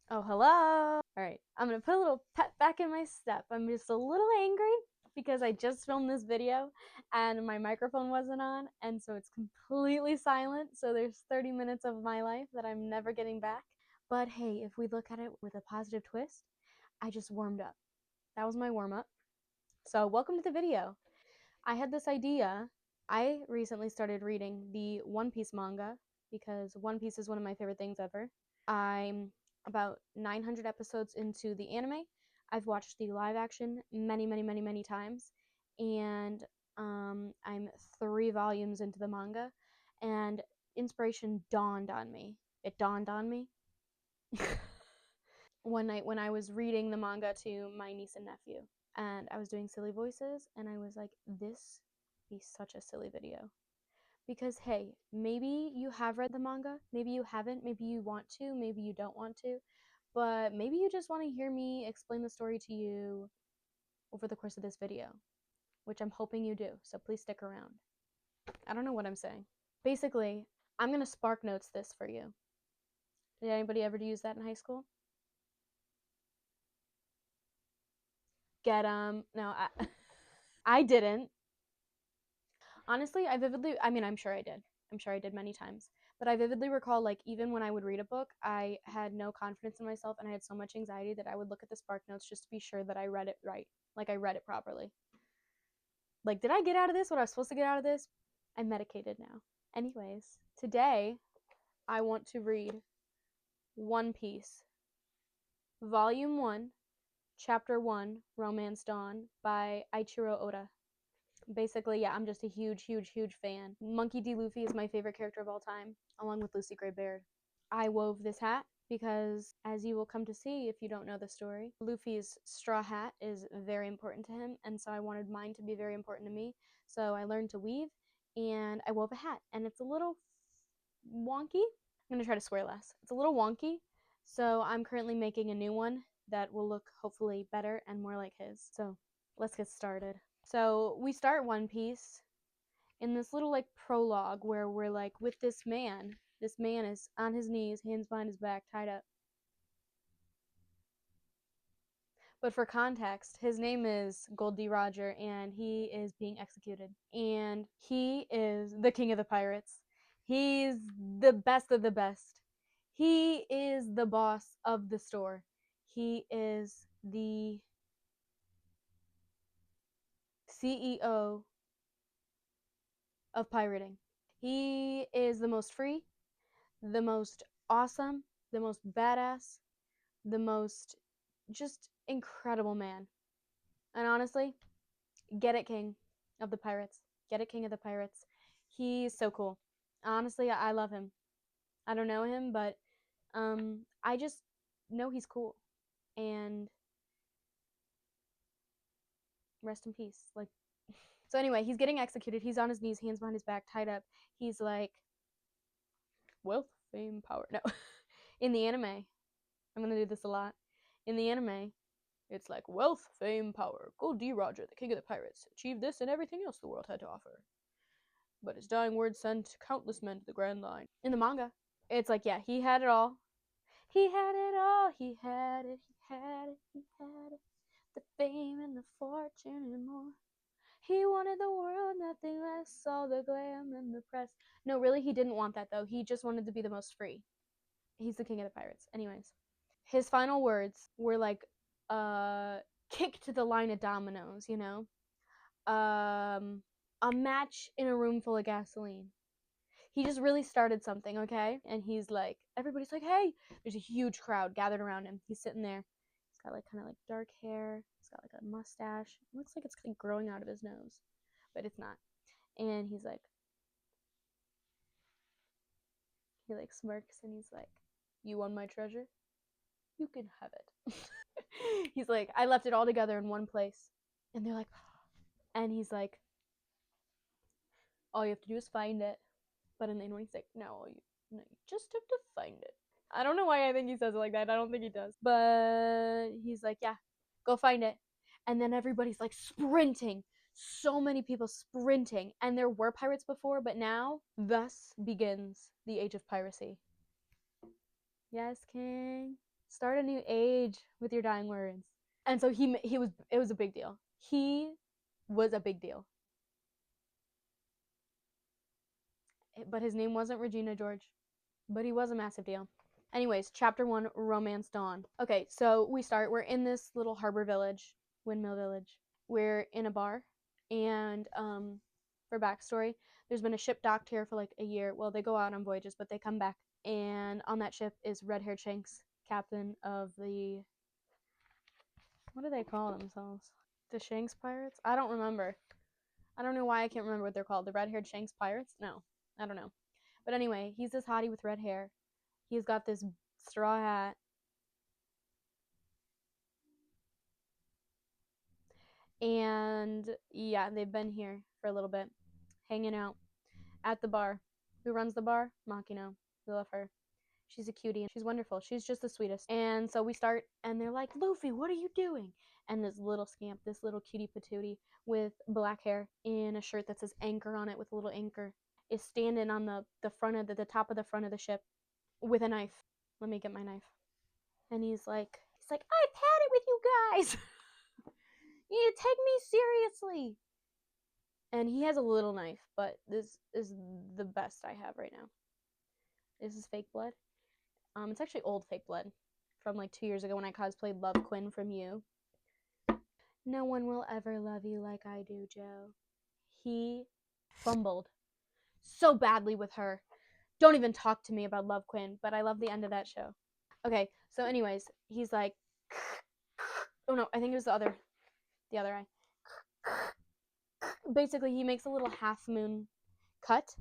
Oh, hello. All right, I'm gonna put a little pep back in my step. I'm just a little angry because I just filmed this video and my microphone wasn't on, and so it's completely silent. So there's 30 minutes of my life that I'm never getting back. But hey, if we look at it with a positive twist, I just warmed up. That was my warm up. So, welcome to the video. I had this idea. I recently started reading the One Piece manga because One Piece is one of my favorite things ever. I'm about 900 episodes into the anime. I've watched the live action many times, and I'm 3 volumes into the manga, and inspiration dawned on me. It dawned on me one night when I was reading the manga to my niece and nephew, and I was doing silly voices, and I was like, this would be such a silly video. Because, hey, maybe you have read the manga, maybe you haven't, maybe you want to, maybe you don't want to, but maybe you just want to hear me explain the story to you over the course of this video, which I'm hoping you do, so please stick around. I don't know what I'm saying. Basically, I'm going to spark notes this for you. Did anybody ever use that in high school? Get 'em. No, I didn't. Honestly, I'm sure I did. I'm sure I did many times. But I vividly recall, like, even when I would read a book, I had no confidence in myself and I had so much anxiety that I would look at the spark notes just to be sure that I read it right. Like, I read it properly. Like, did I get out of this what I was supposed to get out of this? I'm medicated now. Anyways, today I want to read One Piece, Volume 1, Chapter 1, Romance Dawn by Eiichiro Oda. Basically, yeah, I'm just a huge fan. Monkey D. Luffy is my favorite character of all time, along with Lucy Greybeard. I wove this hat because, as you will come to see if you don't know the story, Luffy's straw hat is very important to him, and so I wanted mine to be very important to me. So I learned to weave, and I wove a hat, and it's a little wonky. I'm gonna try to swear less. It's a little wonky, so I'm currently making a new one that will look hopefully better and more like his. So let's get started. So we start One Piece in this little like prologue where we're like with this man. This man is on his knees, hands behind his back, tied up. But for context, his name is Gold D. Roger, and he is being executed. And he is the king of the pirates. He's the best of the best. He is the boss of the store. He is the CEO of pirating. He is the most free, the most awesome, the most badass, the most just incredible man. And honestly, get it, King of the Pirates. Get it, King of the Pirates. He's so cool. Honestly, I love him. I don't know him, but I just know he's cool. And rest in peace. Like, so anyway, he's getting executed. He's on his knees, hands behind his back, tied up. He's like, wealth, fame, power. No, in the anime, I'm gonna do this a lot. In the anime, it's like wealth, fame, power. Gold D. Roger, the king of the pirates, achieved this and everything else the world had to offer. But his dying words sent countless men to the Grand Line. In the manga, it's like, yeah, he had it all. He had it all. He had it. He had it. He had it. The fame and the fortune and more. He wanted the world, nothing less. All the glam and the press. No, really, he didn't want that though. He just wanted to be the most free. He's the king of the pirates. Anyways, his final words were like, kick to the line of dominoes, you know? A match in a room full of gasoline. He just really started something, okay? And he's like, everybody's like, hey, there's a huge crowd gathered around him. He's sitting there. He's got like kind of like dark hair. He's got like a mustache. It looks like it's like growing out of his nose, but it's not. And he's like, he like smirks and he's like, you won my treasure? You can have it. He's like, I left it all together in one place. And they're like, and he's like, all you have to do is find it. But in the end, he's like, no, you just have to find it. I don't know why I think he says it like that. I don't think he does. But he's like, yeah, go find it. And then everybody's like sprinting. So many people sprinting. And there were pirates before, but now, thus begins the age of piracy. Yes, King. Start a new age with your dying words. And so he was it was a big deal. He was a big deal. But his name wasn't Regina George, but he was a massive deal. Anyways, chapter 1, Romance Dawn. Okay, so we're in this little harbor village, windmill village. We're in a bar, and for backstory, there's been a ship docked here for like a year. Well, they go out on voyages, but they come back, and on that ship is red-haired Shanks, captain of the, what do they call themselves? The Shanks Pirates? I don't remember. I don't know why I can't remember what they're called. The red-haired Shanks Pirates? No, I don't know. But anyway, he's this hottie with red hair. He's got this straw hat. And yeah, they've been here for a little bit, hanging out at the bar. Who runs the bar? Makino. We love her. She's a cutie and she's wonderful. She's just the sweetest. And so we start, and they're like, Luffy, what are you doing? And this little scamp, this little cutie patootie with black hair in a shirt that says anchor on it with a little anchor, is standing on the front of the top of the front of the ship with a knife. Let me get my knife. And he's like, I've had it with you guys. You need to take me seriously. And he has a little knife, but this is the best I have right now. This is fake blood. It's actually old fake blood from like 2 years ago when I cosplayed Love Quinn from You. No one will ever love you like I do, Joe. He fumbled so badly with her. Don't even talk to me about Love Quinn, but I love the end of that show. Okay, so anyways, he's like, oh no, I think it was the other eye. Basically, he makes a little half moon cut.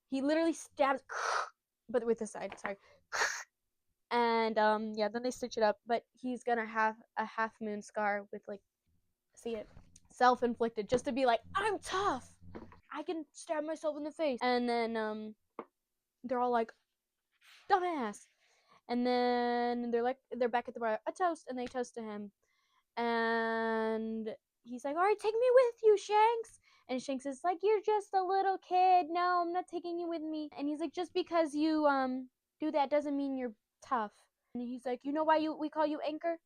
He literally stabs, but with the side, sorry. And yeah, then they stitch it up, but he's gonna have a half moon scar with like, see it, self-inflicted, just to be like, I'm tough, I can stab myself in the face. And then they're all like, dumbass. And then they're back at the bar, a toast, and they toast to him. And he's like, all right, take me with you, Shanks. And Shanks is like, you're just a little kid, no, I'm not taking you with me. And he's like, just because you do that doesn't mean you're tough. And he's like, you know why we call you Anchor?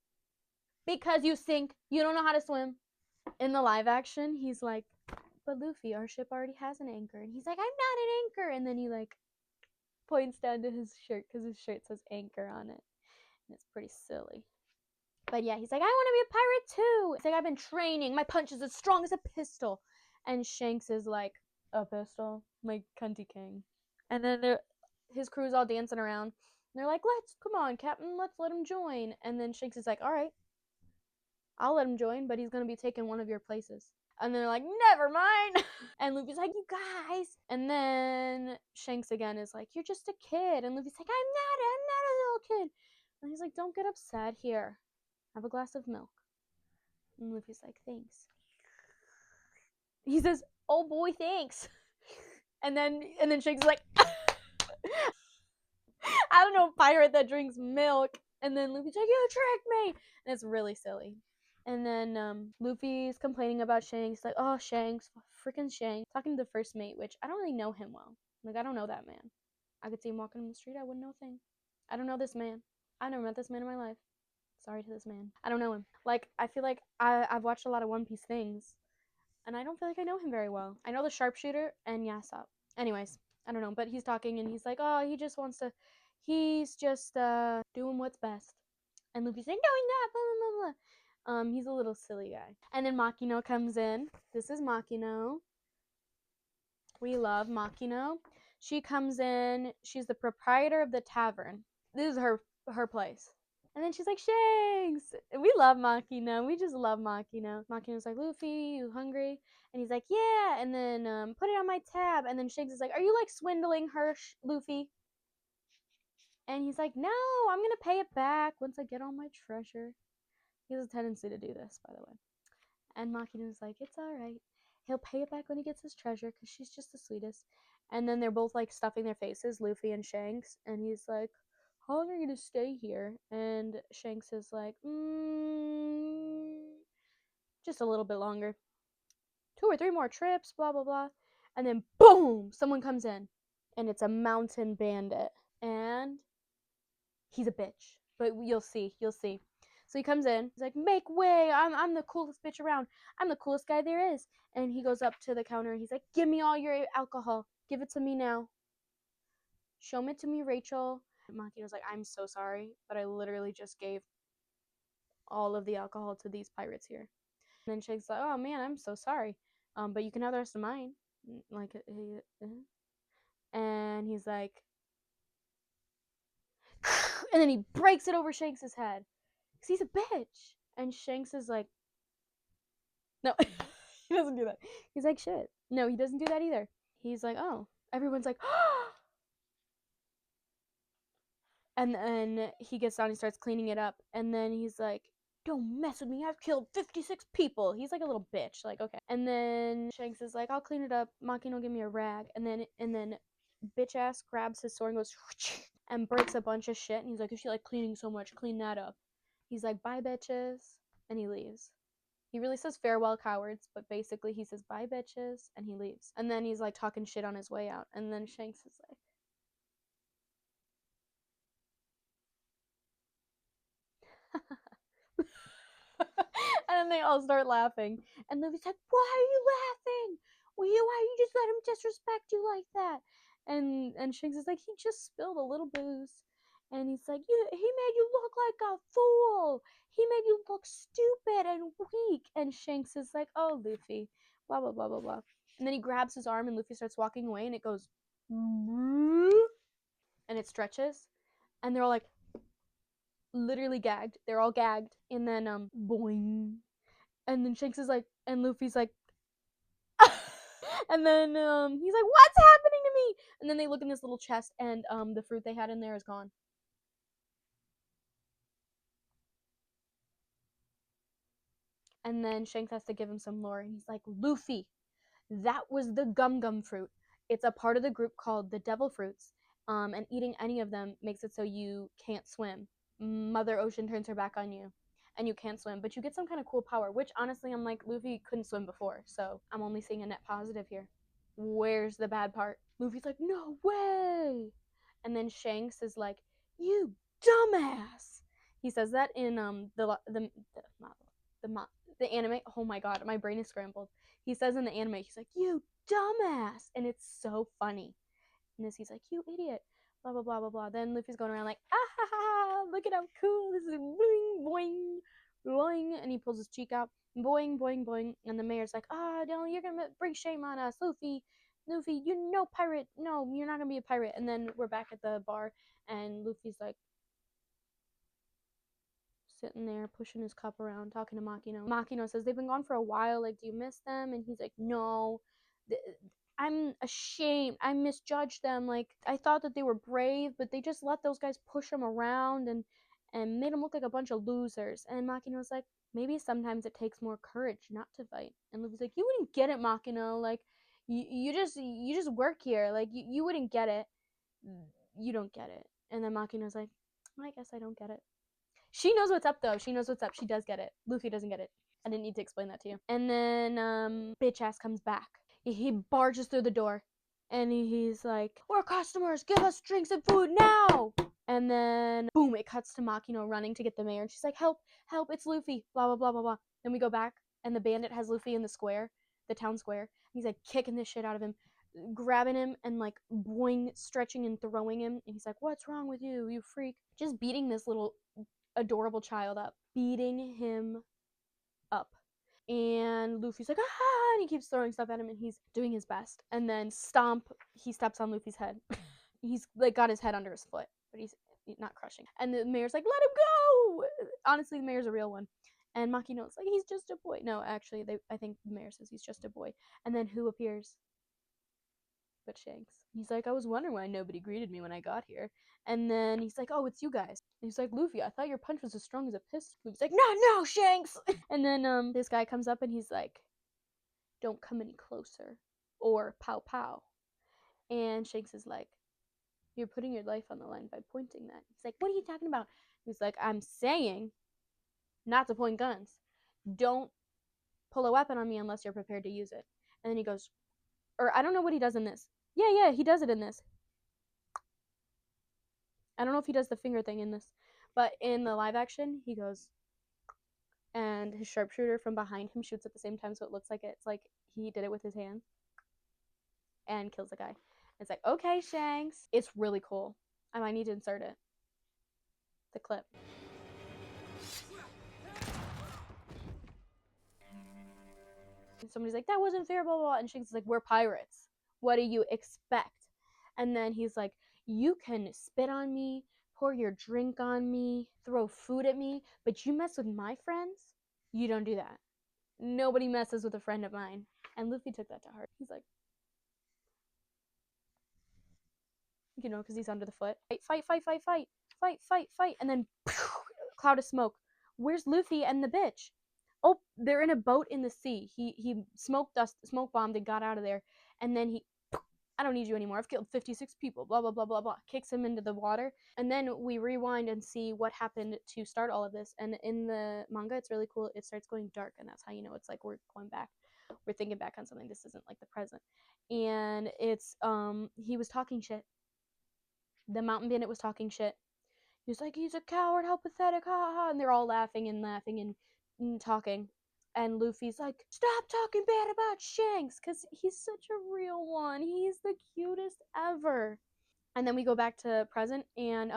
Because you sink, you don't know how to swim. In the live action, he's like, but Luffy, our ship already has an anchor. And he's like, I'm not an anchor. And then he like points down to his shirt because his shirt says anchor on it. And it's pretty silly. But yeah, he's like, I want to be a pirate too. He's like, I've been training. My punch is as strong as a pistol. And Shanks is like, a pistol? My cunty king. And then his crew's all dancing around. And they're like, come on, Captain, let's let him join. And then Shanks is like, all right, I'll let him join, but he's going to be taking one of your places. And they're like, never mind. And Luffy's like, you guys. And then Shanks again is like, you're just a kid. And Luffy's like, I'm not a little kid. And he's like, don't get upset. Here, have a glass of milk. And Luffy's like, thanks. He says, oh boy, thanks. And then Shanks is like, I don't know, a pirate that drinks milk. And then Luffy's like, you tricked me. And it's really silly. And then Luffy's complaining about Shanks, like, oh, Shanks, freaking Shanks. Talking to the first mate, which I don't really know him well. Like, I don't know that man. I could see him walking in the street, I wouldn't know a thing. I don't know this man. I've never met this man in my life. Sorry to this man. I don't know him. Like, I feel like I've watched a lot of One Piece things, and I don't feel like I know him very well. I know the sharpshooter and Yasop. Anyways, I don't know, but he's talking, and he's like, oh, he's just doing what's best. And Luffy's like, no, he's not, blah, blah, blah, blah. He's a little silly guy. And then Makino comes in. This is Makino. We love Makino. She comes in. She's the proprietor of the tavern. This is her place. And then she's like, Shanks! We love Makino. We just love Makino. Makino's like, Luffy, you hungry? And he's like, yeah. And then put it on my tab. And then Shanks is like, are you like swindling her, Luffy? And he's like, no, I'm going to pay it back once I get all my treasure. He has a tendency to do this, by the way. And Makino's like, it's alright. He'll pay it back when he gets his treasure, because she's just the sweetest. And then they're both, like, stuffing their faces, Luffy and Shanks. And he's like, how long are you going to stay here? And Shanks is like, just a little bit longer. 2 or 3 more trips, blah, blah, blah. And then, boom! Someone comes in. And it's a mountain bandit. And he's a bitch. but you'll see. You'll see. So he comes in. He's like, "Make way! I'm the coolest bitch around. I'm the coolest guy there is." And he goes up to the counter. He's like, "Give me all your alcohol. Give it to me now. Show it to me, Rachel." Makino's like, "I'm so sorry, but I literally just gave all of the alcohol to these pirates here." And then Shake's like, "Oh man, I'm so sorry. But you can have the rest of mine." Like, and he's like, and then he breaks it over Shanks' head because he's a bitch. And Shanks is like, "No," he doesn't do that. He's like, "Shit." No, he doesn't do that either. He's like, "Oh." Everyone's like, and then he gets down, he starts cleaning it up, and then he's like, "Don't mess with me, I've killed 56 people." He's like a little bitch, like, okay. And then Shanks is like, "I'll clean it up, Makino give me a rag." And then bitch ass grabs his sword and goes and breaks a bunch of shit, and he's like, "If you like cleaning so much, clean that up." He's like, "Bye bitches," and he leaves. He really says farewell cowards, but basically he says bye bitches and he leaves. And then he's like talking shit on his way out, and then Shanks is like, and then they all start laughing. And Luffy's like, "Why are you laughing? Why you just let him disrespect you like that?" And Shanks is like, "He just spilled a little booze." And he's like, he made you look like a fool. He made you look stupid and weak." And Shanks is like, "Oh, Luffy, blah, blah, blah, blah, blah." And then he grabs his arm and Luffy starts walking away and it goes, and it stretches. And they're all like, literally gagged. They're all gagged. And then, boing. And then Shanks is like, and Luffy's like, and then he's like, "What's happening to me?" And then they look in this little chest, and the fruit they had in there is gone. And then Shanks has to give him some lore, and he's like, "Luffy, that was the gum gum fruit. It's a part of the group called the devil fruits. And eating any of them makes it so you can't swim. Mother Ocean turns her back on you, and you can't swim, but you get some kind of cool power." Which honestly, I'm like, Luffy couldn't swim before, so I'm only seeing a net positive here. Where's the bad part? Luffy's like, "No way!" And then Shanks is like, "You dumbass!" He says that in the anime. Oh my god, my brain is scrambled. He says in the anime, he's like, "You dumbass," and it's so funny. And this, he's like, "You idiot," blah blah blah blah blah. Then Luffy's going around like, "Ah ha ha! Look at how cool this is! Boing boing boing," and he pulls his cheek out, boing boing boing. And the mayor's like, "Ah, no, you're gonna bring shame on us, Luffy. Luffy, you're no pirate. No, you're not gonna be a pirate." And then we're back at the bar, and Luffy's like, sitting there pushing his cup around, talking to Makino. Makino says, "They've been gone for a while. Like, do you miss them?" And he's like, "No. I'm ashamed. I misjudged them. Like, I thought that they were brave, but they just let those guys push them around and made them look like a bunch of losers." And Makino's like, "Maybe sometimes it takes more courage not to fight." And Luffy's like, "You wouldn't get it, Makino. Like, you just work here. Like, you wouldn't get it. You don't get it." And then Makino's like, "I guess I don't get it." She knows what's up though. She knows what's up. She does get it. Luffy doesn't get it. I didn't need to explain that to you. And then bitch ass comes back. He barges through the door and he's like, "We're customers. Give us drinks and food now." And then boom, it cuts to Makino running to get the mayor, and she's like, "Help, help, it's Luffy." Blah blah blah blah blah. Then we go back and the bandit has Luffy in the square, the town square. And he's like kicking the shit out of him, grabbing him and like boing, stretching and throwing him. And he's like, "What's wrong with you, you freak?" Just beating this little adorable child up, beating him up. And Luffy's like, "Ah," and he keeps throwing stuff at him, and he's doing his best. And then stomp, he steps on Luffy's head. He's like got his head under his foot, but he's not crushing. And the mayor's like, "Let him go." Honestly, the mayor's a real one. And Makino's like, "He's just a boy." No, actually, I think the mayor says he's just a boy. And then who appears? But Shanks. He's like, "I was wondering why nobody greeted me when I got here." And then he's like, "Oh, it's you guys." And he's like, "Luffy, I thought your punch was as strong as a pistol." Luffy's like, "No, no, Shanks." And then this guy comes up and he's like, "Don't come any closer, or pow pow." And Shanks is like, "You're putting your life on the line by pointing that." He's like, "What are you talking about?" He's like, "I'm saying not to point guns. Don't pull a weapon on me unless you're prepared to use it." And then he goes, or I don't know what he does in this. Yeah, he does it in this. I don't know if he does the finger thing in this, But in the live action, he goes, and his sharpshooter from behind him shoots at the same time, so it looks like it's like he did it with his hands and kills the guy. It's like, okay, Shanks. It's really cool. I might need to insert it. The clip. And somebody's like, that wasn't fair, blah, blah, blah. And Shanks is like, we're pirates. What do you expect? And then he's like, you can spit on me, pour your drink on me, throw food at me, but you mess with my friends? You don't do that. Nobody messes with a friend of mine. And Luffy took that to heart. He's like, you know, because he's under the foot. Fight, fight, fight, fight, fight, fight, fight. And then, cloud of smoke. Where's Luffy and the bitch? Oh, they're in a boat in the sea. He smoke bombed and got out of there. And then I don't need you anymore. I've killed 56 people. Blah, blah, blah, blah, blah. Kicks him into the water. And then we rewind and see what happened to start all of this. And in the manga, it's really cool. It starts going dark. And that's how you know it's like we're going back. We're thinking back on something. This isn't like the present. And it's, he was talking shit. The mountain bandit was talking shit. He was like, he's a coward, how pathetic, ha ha. And they're all laughing and talking. And Luffy's like, stop talking bad about Shanks, because he's such a real one. He's the cutest ever. And then we go back to present, and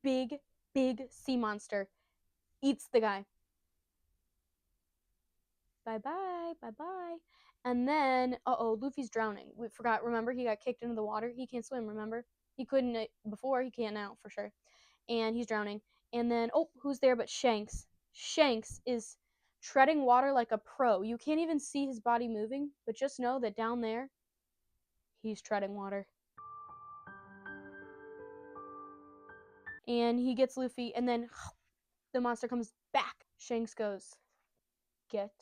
big, big sea monster eats the guy. Bye-bye, bye-bye. And then, Luffy's drowning. We forgot, remember, he got kicked into the water. He can't swim, remember? He couldn't before, he can't now, for sure. And he's drowning. And then, who's there but Shanks? Shanks is treading water like a pro. You can't even see his body moving, but just know that down there, he's treading water. And he gets Luffy, and then the monster comes back. Shanks goes, get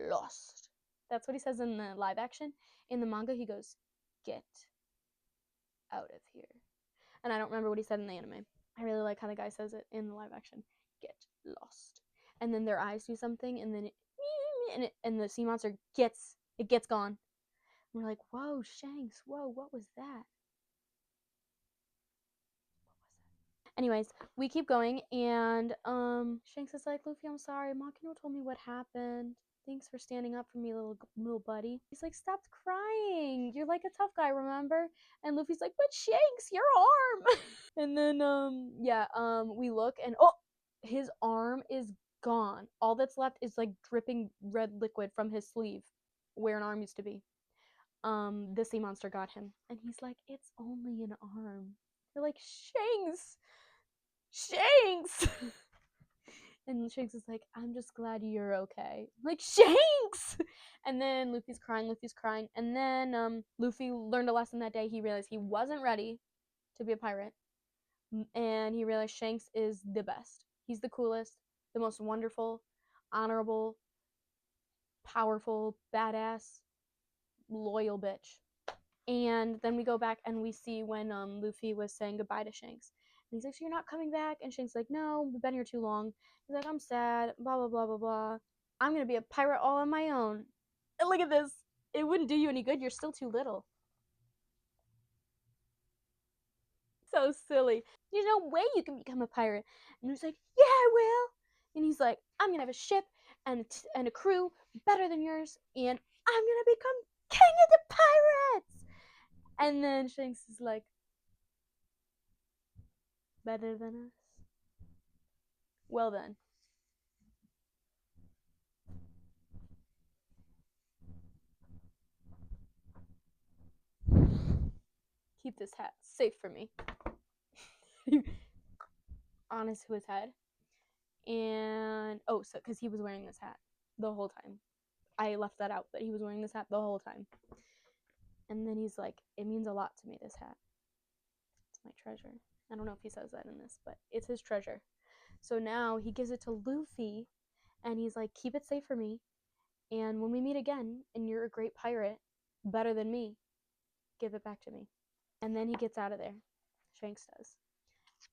lost. That's what he says in the live action. In the manga, he goes, get out of here. And I don't remember what he said in the anime. I really like how the guy says it in the live action. Get lost. And then their eyes do something, and then and the sea monster gets gone. And we're like, whoa, Shanks, whoa, what was that? Anyways, we keep going, and Shanks is like, Luffy, I'm sorry. Makino told me what happened. Thanks for standing up for me, little buddy. He's like, stop crying. You're like a tough guy, remember? And Luffy's like, but Shanks, your arm. And then we look, and his arm is gone. All that's left is like dripping red liquid from his sleeve, where an arm used to be. The sea monster got him, and he's like, it's only an arm. They're like, Shanks, Shanks. And Shanks is like, I'm just glad you're okay. I'm like, Shanks. And then Luffy's crying, and then Luffy learned a lesson that day. He realized he wasn't ready to be a pirate, and he realized Shanks is the best. He's the coolest, the most wonderful, honorable, powerful, badass, loyal bitch. And then we go back and we see when Luffy was saying goodbye to Shanks. And he's like, so you're not coming back? And Shanks like, no, we've been here too long. He's like, I'm sad, blah, blah, blah, blah, blah. I'm going to be a pirate all on my own. And look at this. It wouldn't do you any good. You're still too little. So silly. There's no way you can become a pirate. And he's like, yeah, I will. And he's like, I'm going to have a ship and a crew better than yours. And I'm going to become king of the pirates. And then Shanks is like, better than us? Well then. Keep this hat safe for me. On his head. And, so, because he was wearing this hat the whole time. I left that out, that he was wearing this hat the whole time. And then he's like, it means a lot to me, this hat. It's my treasure. I don't know if he says that in this, but it's his treasure. So now he gives it to Luffy, and he's like, keep it safe for me. And when we meet again, and you're a great pirate, better than me, give it back to me. And then he gets out of there. Shanks does.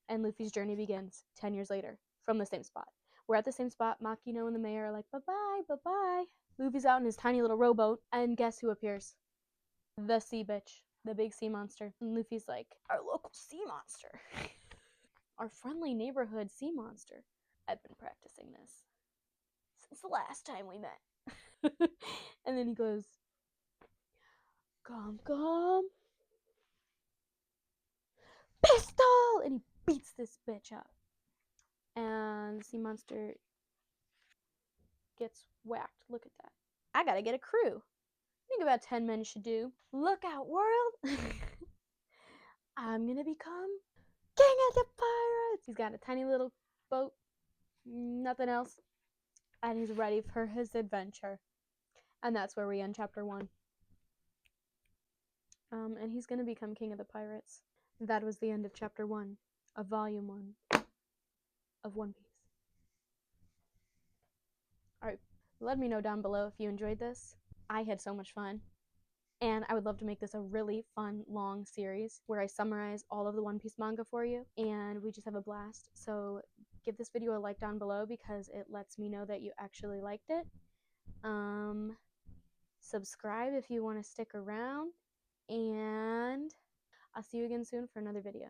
And Luffy's journey begins 10 years later from the same spot. We're at the same spot. Makino and the mayor are like, bye-bye, bye-bye. Luffy's out in his tiny little rowboat, and guess who appears? The sea bitch, the big sea monster. And Luffy's like, our local sea monster. our friendly neighborhood sea monster. I've been practicing this since the last time we met. And then he goes, come, come, pistol! And he beats this bitch up. And the sea monster gets whacked. Look at that. I gotta get a crew. I think about 10 men should do. Look out, world! I'm gonna become king of the pirates! He's got a tiny little boat, nothing else, and he's ready for his adventure. And that's where we end chapter 1. And he's gonna become king of the pirates. That was the end of chapter 1 of volume 1 of One Piece. Alright, let me know down below if you enjoyed this. I had so much fun. And I would love to make this a really fun, long series where I summarize all of the One Piece manga for you, and we just have a blast. So give this video a like down below because it lets me know that you actually liked it. Subscribe if you want to stick around, and I'll see you again soon for another video.